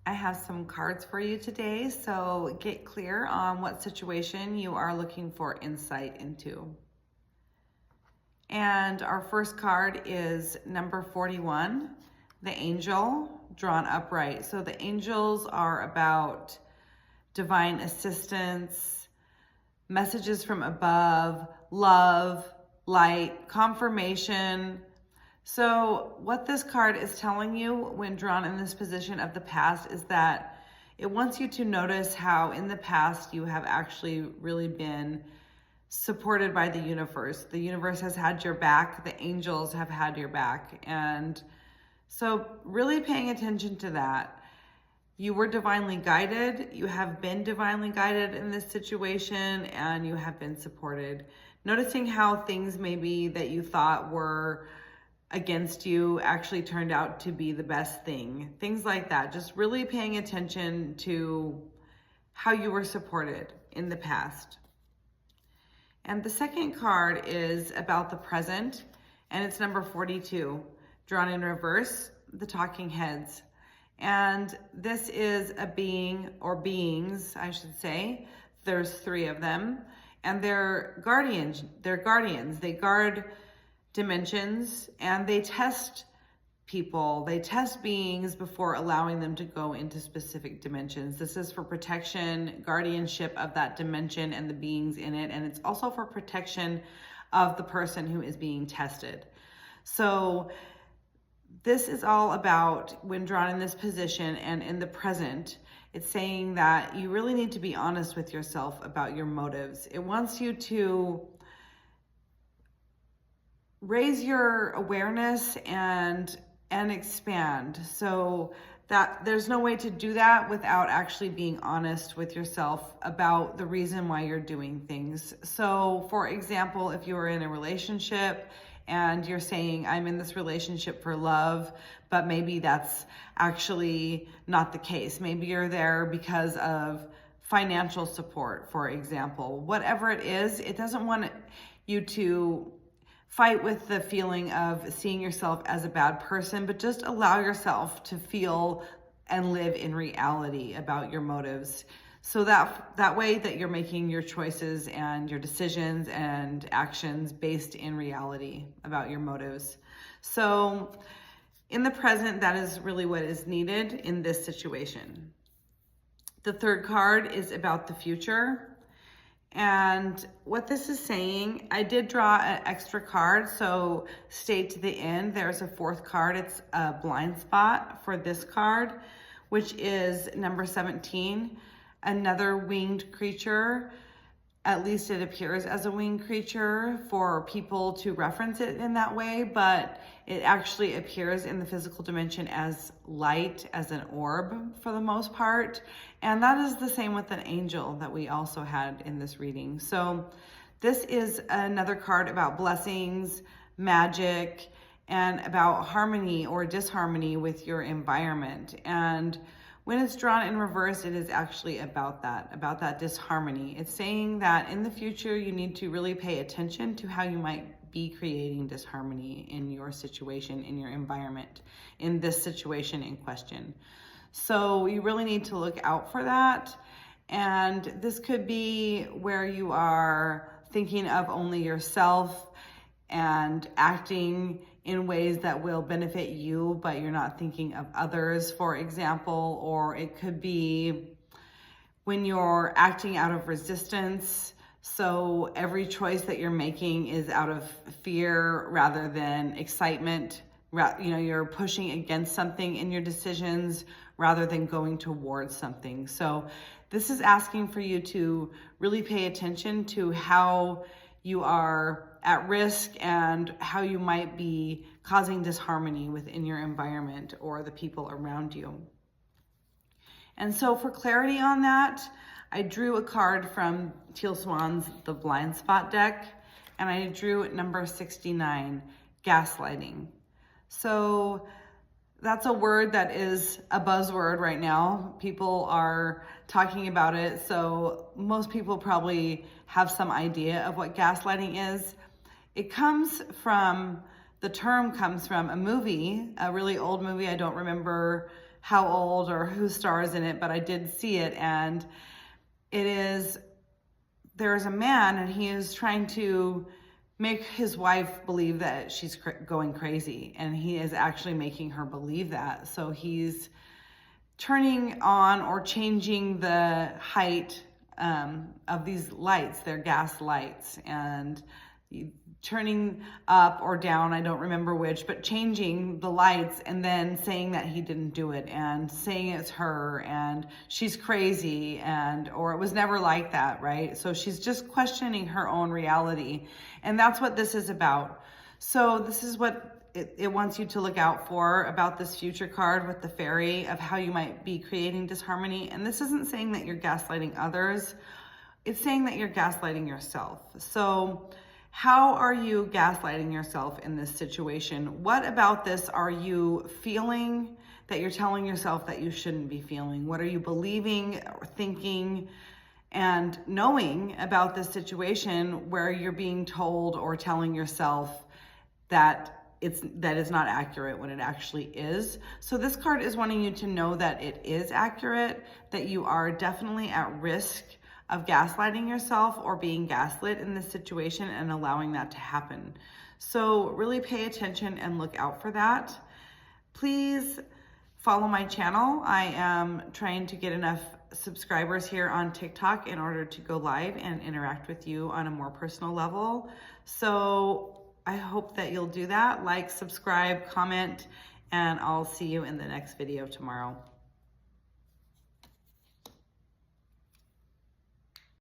I have some cards for you today, so get clear on what situation you are looking for insight into. And our first card is number 41, the angel drawn upright. So the angels are about divine assistance, messages from above, love, light, confirmation. So what this card is telling you when drawn in this position of the past is that it wants you to notice how in the past you have actually really been supported by the universe. The universe has had your back. The angels have had your back. And so really paying attention to that. You were divinely guided. You have been divinely guided in this situation, and you have been supported. Noticing how things maybe that you thought were against you actually turned out to be the best thing. Things like that. Just really paying attention to how you were supported in the past. And the second card is about the present, and it's number 42, drawn in reverse, the talking heads. And this is a being, or beings, I should say. There's 3 of them, and they're guardians. They're guardians. They guard dimensions, and they test people. They test beings before allowing them to go into specific dimensions. This is for protection, guardianship of that dimension and the beings in it, and it's also for protection of the person who is being tested. So this is all about, when drawn in this position and in the present, it's saying that you really need to be honest with yourself about your motives. It wants you to raise your awareness and expand, so that there's no way to do that without actually being honest with yourself about the reason why you're doing things. So for example, if you are in a relationship and you're saying, I'm in this relationship for love, but maybe that's actually not the case. Maybe you're there because of financial support, for example. Whatever it is, it doesn't want you to fight with the feeling of seeing yourself as a bad person, but just allow yourself to feel and live in reality about your motives. So that way that you're making your choices and your decisions and actions based in reality about your motives. So in the present, that is really what is needed in this situation. The third card is about the future. And what this is saying, I did draw an extra card, so stay to the end. There's a 4th card. It's a blind spot for this card, which is number 17, another winged creature. At least it appears as a winged creature for people to reference it in that way, but it actually appears in the physical dimension as light, as an orb for the most part. And that is the same with an angel that we also had in this reading. So this is another card about blessings, magic, and about harmony or disharmony with your environment. And when it's drawn in reverse, it is actually about that disharmony. It's saying that in the future, you need to really pay attention to how you might be creating disharmony in your situation, in your environment, in this situation in question. So you really need to look out for that. And this could be where you are thinking of only yourself and acting in ways that will benefit you, but you're not thinking of others, for example. Or it could be when you're acting out of resistance. So every choice that you're making is out of fear rather than excitement. You're pushing against something in your decisions rather than going towards something. So this is asking for you to really pay attention to how you are at risk and how you might be causing disharmony within your environment or the people around you. And so for clarity on that, I drew a card from Teal Swan's The Blind Spot deck, and I drew number 69, gaslighting. So that's a word that is a buzzword right now. People are talking about it, so most people probably have some idea of what gaslighting is. The term comes from a movie, a really old movie. I don't remember how old or who stars in it, but I did see it, and there's a man and he is trying to make his wife believe that she's going crazy, and he is actually making her believe that. So he's turning on or changing the height of these lights. They're gas lights, and turning up or down, I don't remember which, but changing the lights and then saying that he didn't do it and saying it's her and she's crazy, or it was never like that, right? So she's just questioning her own reality, and that's what this is about. So this is what it wants you to look out for about this future card with the fairy, of how you might be creating disharmony. And this isn't saying that you're gaslighting others. It's saying that you're gaslighting yourself. So how are you gaslighting yourself in this situation? What about this are you feeling that you're telling yourself that you shouldn't be feeling? What are you believing or thinking and knowing about this situation where you're being told or telling yourself that that is not accurate when it actually is? So this card is wanting you to know that it is accurate, that you are definitely at risk of gaslighting yourself or being gaslit in this situation and allowing that to happen. So really pay attention and look out for that. Please follow my channel. I am trying to get enough subscribers here on TikTok in order to go live and interact with you on a more personal level. So I hope that you'll do that. Like, subscribe, comment, and I'll see you in the next video tomorrow.